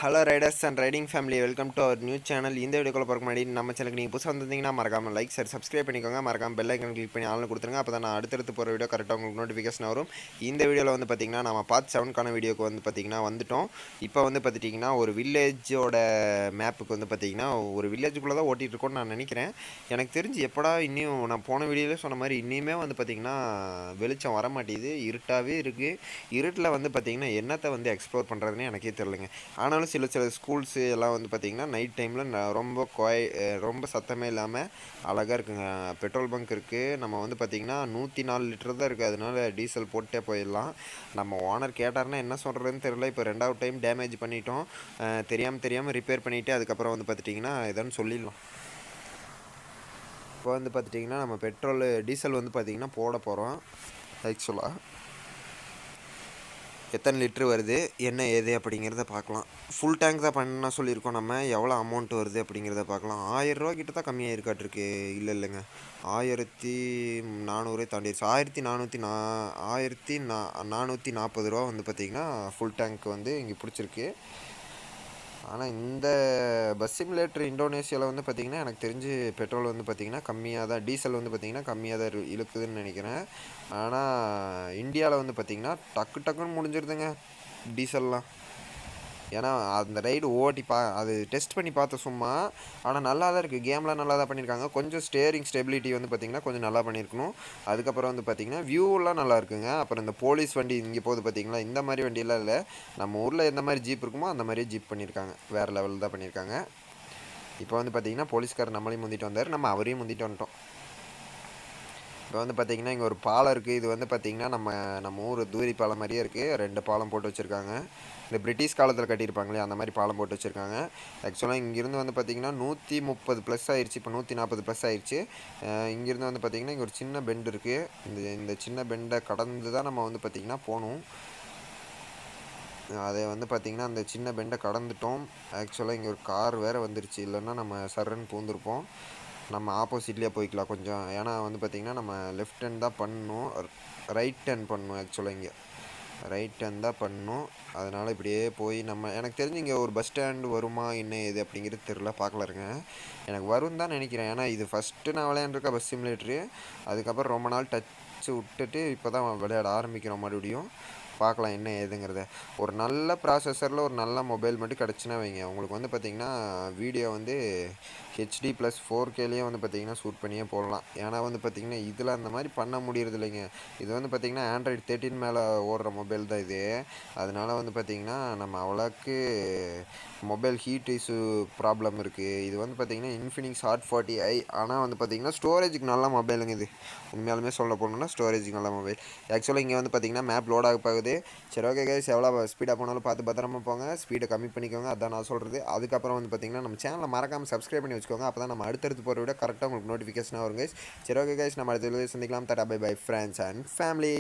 Hello riders and riding family, welcome to our new channel. இந்த வீடியோக்குள்ள பார்க்க முன்னாடி நம்ம சேனலுக்கு நீங்கள் புதுசாக வந்திருந்தீங்கன்னா மறக்காமல் லைக் சார் சப்ஸ்கிரைப் பண்ணிக்கோங்க. மறக்காமல் பெல் ஐக்கன் கிளிக் பண்ணி ஆள்னு கொடுத்துருங்க. அப்போ தான் நான் அடுத்தடுத்து போகிற வீடியோ கரெக்டாக உங்களுக்கு நோட்டிஃபிகேஷன் வரும். இந்த வீடியோவில் வந்து பார்த்திங்கன்னா நம்ம பார்ட் 7க்கான வீடியோக்கு வந்து பார்த்திங்கன்னா வந்துட்டோம். இப்போ வந்து பார்த்துட்டிங்கன்னா ஒரு வில்லேஜோட மேப்புக்கு வந்து பார்த்திங்கன்னா ஒரு வில்லேஜுக்குள்ளே தான் ஓட்டிகிட்டு இருக்கோன்னு நான் நினைக்கிறேன். எனக்கு தெரிஞ்சு எப்படா இன்னும் நான் போன வீடியோவிலே சொன்ன மாதிரி இன்னுமே வந்து பார்த்திங்கன்னா வெளிச்சம் வர மாட்டேங்குது, இருட்டாகவே இருக்குது. இருட்டில் வந்து பார்த்திங்கன்னா என்னத்தை வந்து எக்ஸ்ப்ளோர் பண்ணுறதுன்னு எனக்கே தெரியலைங்க. ஆனாலும் சில ஸ்கூல்ஸு எல்லாம் வந்து பார்த்திங்கன்னா நைட் டைமில் ரொம்ப சத்தமே இல்லாமல் அழகாக இருக்குங்க. பெட்ரோல் பங்க் இருக்குது. நம்ம வந்து பார்த்திங்கன்னா 104 லிட்டர் தான் இருக்குது. அதனால டீசல் போட்டே போயிடலாம். நம்ம ஓனர் கேட்டார்னா என்ன சொல்கிறதுன்னு தெரியல. இப்போ 2வது டைம் டேமேஜ் பண்ணிட்டோம். தெரியாமல் ரிப்பேர் பண்ணிவிட்டு அதுக்கப்புறம் வந்து பார்த்துட்டிங்கன்னா எதான்னு சொல்லிடலாம். இப்போ வந்து பார்த்துட்டிங்கன்னா நம்ம டீசல் வந்து பார்த்திங்கன்னா போட போகிறோம். ஆக்சுவலாக எத்தனை லிட்ரு வருது, என்ன ஏது அப்படிங்கிறத பார்க்கலாம். ஃபுல் டேங்க் தான் பண்ண சொல்லியிருக்கோம். நம்ம எவ்வளோ அமௌண்ட் வருது அப்படிங்கிறத பார்க்கலாம். 1000 ரூபா கிட்ட தான் கம்மியாக இருக்காட்டிருக்கு. இல்லைங்க, 1400 தாண்டிடுச்சு. 1440 ரூபா வந்து பார்த்திங்கன்னா ஃபுல் டேங்க் வந்து இங்கே பிடிச்சிருக்கு. ஆனால் இந்த பஸ் சிமுலேட்டர் இந்தோனேஷியாவில் வந்து பார்த்திங்கன்னா எனக்கு தெரிஞ்சு பெட்ரோல் வந்து பார்த்திங்கன்னா கம்மியாக தான், டீசல் வந்து பார்த்திங்கன்னா கம்மியாக தான் இழுக்குதுன்னு நினைக்கிறேன். ஆனால் இந்தியாவில் வந்து பார்த்திங்கன்னா டக்குன்னு முடிஞ்சிருதுங்க டீசல்லாம். ஏன்னா அந்த ரைடு அது டெஸ்ட் பண்ணி பார்த்தோம் சும்மா. ஆனால் நல்லா தான் இருக்குது. கேம்லாம் நல்லா தான் பண்ணியிருக்காங்க. கொஞ்சம் ஸ்டேரிங் ஸ்டெபிலிட்டி வந்து பார்த்திங்கன்னா கொஞ்சம் நல்லா பண்ணியிருக்கணும். அதுக்கப்புறம் வந்து பார்த்திங்கன்னா வியூவெலாம் நல்லா இருக்குங்க. அப்புறம் இந்த போலீஸ் வண்டி இங்கே போகுது பார்த்திங்களா, இந்த மாதிரி வண்டியெல்லாம் இல்லை. நம்ம ஊரில் எந்த மாதிரி ஜீப் இருக்குமோ அந்த மாதிரியே ஜீப் பண்ணியிருக்காங்க. வேறு லெவலில் தான் பண்ணியிருக்காங்க. இப்போ வந்து பார்த்திங்கன்னா போலீஸ்காரர் நம்மளையும் முந்திட்டு வந்தார், நம்ம அவரையும் முந்திட்டு வந்துட்டோம். இப்போ வந்து பார்த்திங்கன்னா இங்கே ஒரு பாலம் இருக்குது. இது வந்து பார்த்திங்கன்னா நம்ம ஊர் தூரி பாலம் மாதிரியே இருக்குது. 2 பாலம் போட்டு வச்சுருக்காங்க. இந்த பிரிட்டிஷ் காலத்தில் கட்டியிருப்பாங்களே அந்த மாதிரி பாலம் போட்டு வச்சுருக்காங்க. ஆக்சுவலாக இங்கேருந்து வந்து பார்த்திங்கன்னா 130 ப்ளஸ் ஆயிடுச்சு. இப்போ 140 ப்ளஸ் ஆயிடுச்சு. இங்கேருந்து வந்து பார்த்திங்கன்னா இங்கே ஒரு சின்ன பெண்டு இருக்குது. இந்த சின்ன பெண்டை கடந்து தான் நம்ம வந்து பார்த்திங்கன்னா போகணும். அதை வந்து பார்த்திங்கன்னா அந்த சின்ன பெண்டை கடந்துட்டோம். ஆக்சுவலாக இங்கே ஒரு கார் வேறு வந்துருச்சு. இல்லைன்னா நம்ம சர்ன்னு பூந்துருப்போம். நம்ம ஆப்போசிட்லேயே போய்க்கலாம் கொஞ்சம். ஏன்னா வந்து பார்த்திங்கன்னா நம்ம லெஃப்ட் ஹேண்ட் தான் பண்ணணும், ரைட் ஹேண்ட் பண்ணணும். ஆக்சுவலாக இங்கே ரைட் ஹேண்ட் தான் பண்ணணும். அதனால் இப்படியே போய் எனக்கு தெரிஞ்சு இங்கே ஒரு பஸ் ஸ்டாண்டு வருமா என்ன ஏது அப்படிங்கிறது தெரில, பார்க்கலாருங்க. எனக்கு வரும் தான் நினைக்கிறேன். ஏன்னா இது ஃபஸ்ட்டு நான் விளையாண்டுருக்கேன் பஸ் சிமுலேட்ரு. அதுக்கப்புறம் ரொம்ப நாள் டச்சு விட்டுட்டு இப்போ தான் விளையாட ஆரம்பிக்கிறோம் மறுபடியும். பார்க்கலாம் என்ன ஏதுங்கிறத. ஒரு நல்ல ப்ராசஸரில் ஒரு நல்ல மொபைல் மட்டும் கிடச்சுன்னா வைங்க, உங்களுக்கு வந்து பார்த்திங்கன்னா வீடியோ வந்து ஹெச்டி ப்ளஸ் 4Kலேயே வந்து பார்த்திங்கன்னா ஷூட் பண்ணியே போடலாம். ஏன்னா வந்து பார்த்திங்கன்னா இதில் அந்த மாதிரி பண்ண முடியறது இல்லைங்க. இது வந்து பார்த்திங்கன்னா ஆண்ட்ராய்டு 13 மேலே ஓடுற மொபைல் தான் இது. அதனால் வந்து பார்த்திங்கன்னா நம்ம அவ்வளோக்கு மொபைல் ஹீட் இஷ்யூ ப்ராப்ளம் இருக்குது. இது வந்து பார்த்திங்கன்னா இன்ஃபினிக்ஸ் ஹாட் 40i. ஆனால் வந்து பார்த்திங்கன்னா ஸ்டோரேஜுக்கு நல்ல மொபைலுங்க இது. உண்மையாலுமே சொல்ல போகணுன்னா ஸ்டோரேஜுக்கு நல்ல மொபைல். ஆக்சுவலாக இங்கே வந்து பார்த்திங்கன்னா மேப் லோட் ஆக போகுது. சரி, ஓகே கைஸ், எவ்வளோ ஸ்பீடாக போனாலும் பார்த்து பத்திரமா போங்க. ஸ்பீடை கம்மி பண்ணிக்கோங்க, அதான் நான் சொல்கிறது. அதுக்கப்புறம் வந்து பார்த்திங்கன்னா நம்ம சேனலை மறக்காமல் சப்ஸ்கிரைப் பண்ணி வச்சுக்கோங்க. அப்போ தான் நம்ம அடுத்தடுத்து போகிற விட கரெக்டாக உங்களுக்கு நோட்டிஃபிகேஷனாக வரும் கைஸ். சரி, ஓகே கைஸ், நம்ம அடுத்த வீடியோவில் சந்திக்கலாம். Tata bye bye friends and family.